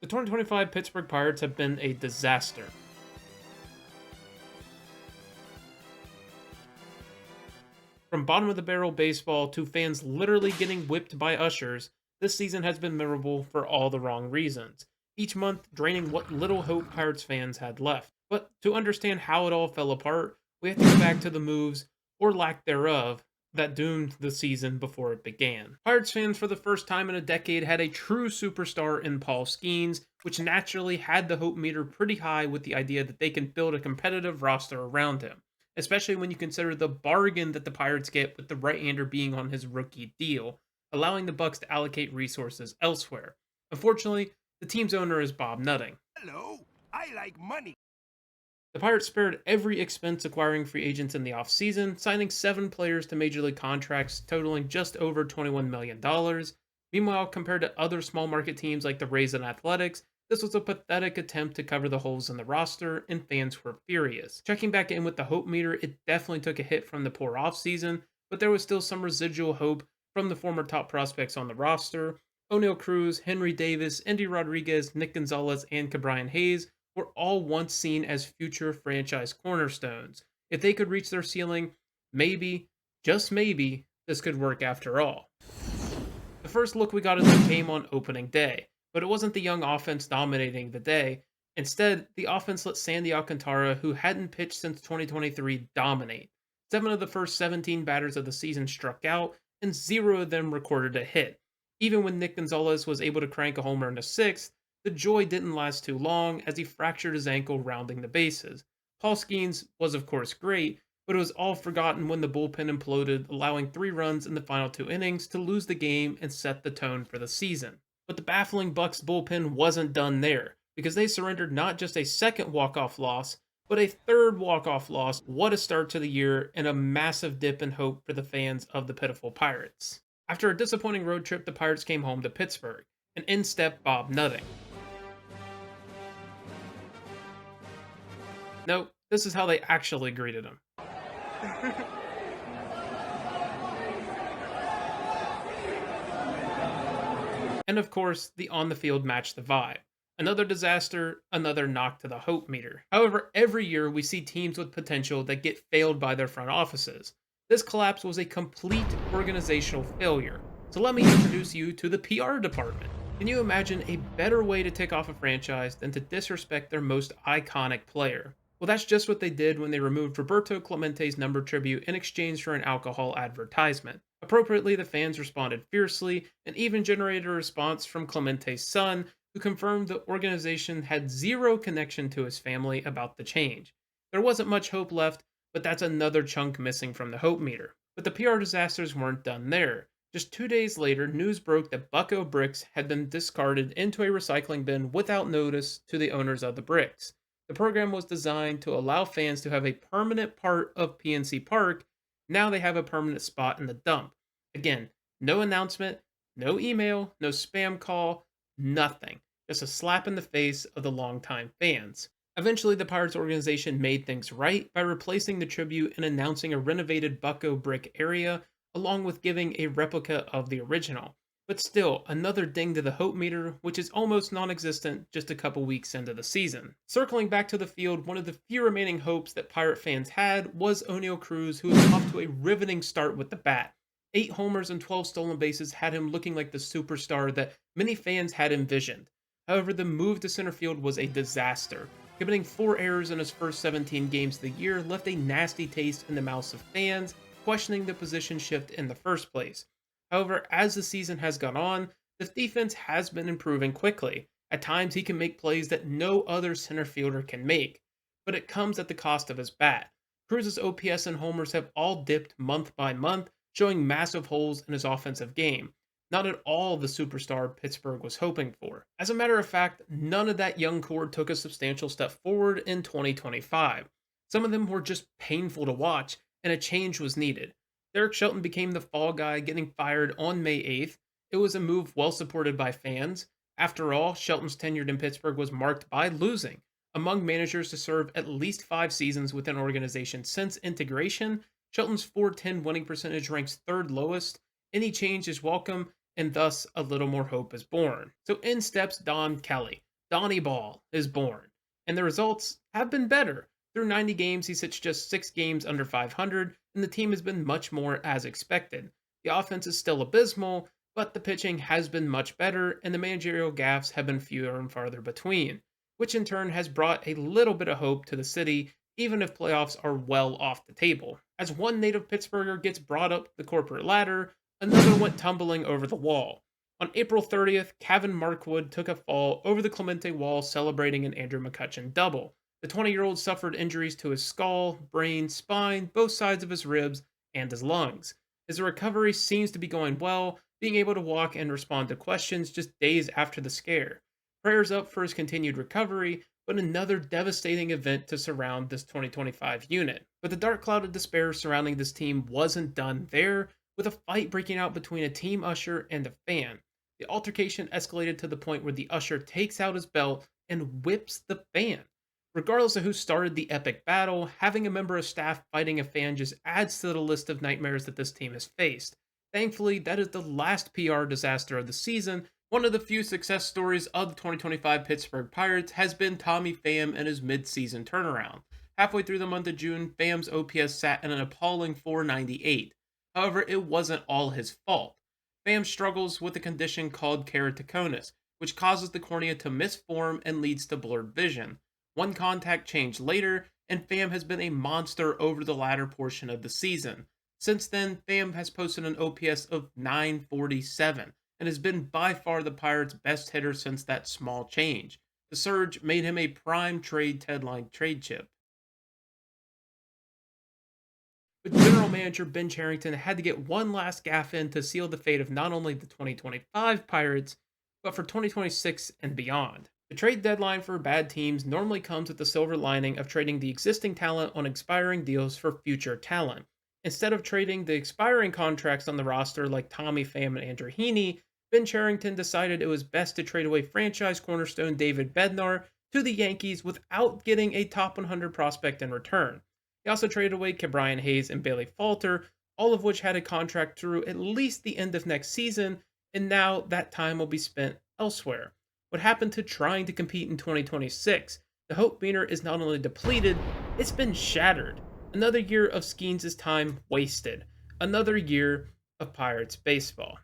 The 2025 Pittsburgh Pirates have been a disaster. From bottom of the barrel baseball to fans literally getting whipped by ushers, this season has been memorable for all the wrong reasons, each month draining what little hope Pirates fans had left. But to understand how it all fell apart, we have to go back to the moves, or lack thereof, that doomed the season before it began. Pirates fans, for the first time in a decade, had a true superstar in Paul Skeens, which naturally had the hope meter pretty high with the idea that they can build a competitive roster around him, especially when you consider the bargain that the Pirates get with the right-hander being on his rookie deal, allowing the Bucks to allocate resources elsewhere. Unfortunately, the team's owner is Bob Nutting. Hello, I like money. The Pirates spared every expense acquiring free agents in the offseason, signing 7 players to major league contracts totaling just over $21 million. Meanwhile, compared to other small market teams like the Rays and Athletics, this was a pathetic attempt to cover the holes in the roster, and fans were furious. Checking back in with the hope meter, it definitely took a hit from the poor offseason, but there was still some residual hope from the former top prospects on the roster. O'Neal Cruz, Henry Davis, Andy Rodriguez, Nick Gonzalez, and Cabrian Hayes were all once seen as future franchise cornerstones. If they could reach their ceiling, maybe, just maybe, this could work after all. The first look we got at them came on opening day, but it wasn't the young offense dominating the day. Instead, the offense let Sandy Alcantara, who hadn't pitched since 2023, dominate. 7 of the first 17 batters of the season struck out, and 0 of them recorded a hit. Even when Nick Gonzalez was able to crank a homer in the 6th, the joy didn't last too long as he fractured his ankle rounding the bases. Paul Skeens was, of course, great, but it was all forgotten when the bullpen imploded, allowing 3 runs in the final 2 innings to lose the game and set the tone for the season. But the baffling Bucks bullpen wasn't done there, because they surrendered not just a second walk-off loss, but a third walk-off loss. What a start to the year, and a massive dip in hope for the fans of the pitiful Pirates. After a disappointing road trip, the Pirates came home to Pittsburgh, and in stepped Bob Nutting. No, this is how they actually greeted him. And of course, the on the field matched the vibe. Another disaster, another knock to the hope meter. However, every year we see teams with potential that get failed by their front offices. This collapse was a complete organizational failure. So let me introduce you to the PR department. Can you imagine a better way to tick off a franchise than to disrespect their most iconic player? Well, that's just what they did when they removed Roberto Clemente's number tribute in exchange for an alcohol advertisement. Appropriately, the fans responded fiercely and even generated a response from Clemente's son, who confirmed the organization had zero connection to his family about the change. There wasn't much hope left, but that's another chunk missing from the hope meter. But the PR disasters weren't done there. Just 2 days later, news broke that Bucko bricks had been discarded into a recycling bin without notice to the owners of the bricks. The program was designed to allow fans to have a permanent part of PNC Park. Now they have a permanent spot in the dump. Again, no announcement, no email, no spam call, nothing. Just a slap in the face of the longtime fans. Eventually, the Pirates organization made things right by replacing the tribute and announcing a renovated Bucko brick area, along with giving a replica of the original. But still, another ding to the hope meter, which is almost non-existent just a couple weeks into the season. Circling back to the field, one of the few remaining hopes that Pirate fans had was O'Neal Cruz, who was off to a riveting start with the bat. 8 homers and 12 stolen bases had him looking like the superstar that many fans had envisioned. However, the move to center field was a disaster. Committing 4 errors in his first 17 games of the year left a nasty taste in the mouths of fans, questioning the position shift in the first place. However, as the season has gone on, the defense has been improving quickly. At times, he can make plays that no other center fielder can make, but it comes at the cost of his bat. Cruz's OPS and homers have all dipped month by month, showing massive holes in his offensive game. Not at all the superstar Pittsburgh was hoping for. As a matter of fact, none of that young core took a substantial step forward in 2025. Some of them were just painful to watch, and a change was needed. Derek Shelton became the fall guy, getting fired on May 8th. It was a move well supported by fans. After all, Shelton's tenure in Pittsburgh was marked by losing. Among managers to serve at least 5 seasons with an organization since integration, Shelton's .410 winning percentage ranks 3rd lowest. Any change is welcome, and thus a little more hope is born. So in steps Don Kelly, Donnie Ball is born, and the results have been better. Through 90 games, he sits just 6 games under 500, and the team has been much more as expected. The offense is still abysmal, but the pitching has been much better, and the managerial gaffes have been fewer and farther between, which in turn has brought a little bit of hope to the city, even if playoffs are well off the table. As one native Pittsburgher gets brought up the corporate ladder, another went tumbling over the wall. On April 30th, Kevin Markwood took a fall over the Clemente wall celebrating an Andrew McCutcheon double. The 20-year-old suffered injuries to his skull, brain, spine, both sides of his ribs, and his lungs. His recovery seems to be going well, being able to walk and respond to questions just days after the scare. Prayers up for his continued recovery, but another devastating event to surround this 2025 unit. But the dark cloud of despair surrounding this team wasn't done there, with a fight breaking out between a team usher and a fan. The altercation escalated to the point where the usher takes out his belt and whips the fan. Regardless of who started the epic battle, having a member of staff fighting a fan just adds to the list of nightmares that this team has faced. Thankfully, that is the last PR disaster of the season. One of the few success stories of the 2025 Pittsburgh Pirates has been Tommy Pham and his mid-season turnaround. Halfway through the month of June, Pham's OPS sat at an appalling 498. However, it wasn't all his fault. Pham struggles with a condition called keratoconus, which causes the cornea to misform and leads to blurred vision. One contact change later, and Pham has been a monster over the latter portion of the season. Since then, Pham has posted an OPS of 947 and has been by far the Pirates' best hitter since that small change. The surge made him a prime trade deadline trade chip. But general manager Ben Cherington had to get one last gaffe in to seal the fate of not only the 2025 Pirates, but for 2026 and beyond. The trade deadline for bad teams normally comes with the silver lining of trading the existing talent on expiring deals for future talent. Instead of trading the expiring contracts on the roster like Tommy Pham and Andrew Heaney, Ben Cherington decided it was best to trade away franchise cornerstone David Bednar to the Yankees without getting a top 100 prospect in return. He also traded away Ke'Bryan Hayes and Bailey Falter, all of which had a contract through at least the end of next season, and now that time will be spent elsewhere. What happened to trying to compete in 2026? The hope meter is not only depleted, it's been shattered. Another year of Skeens' time wasted. Another year of Pirates baseball.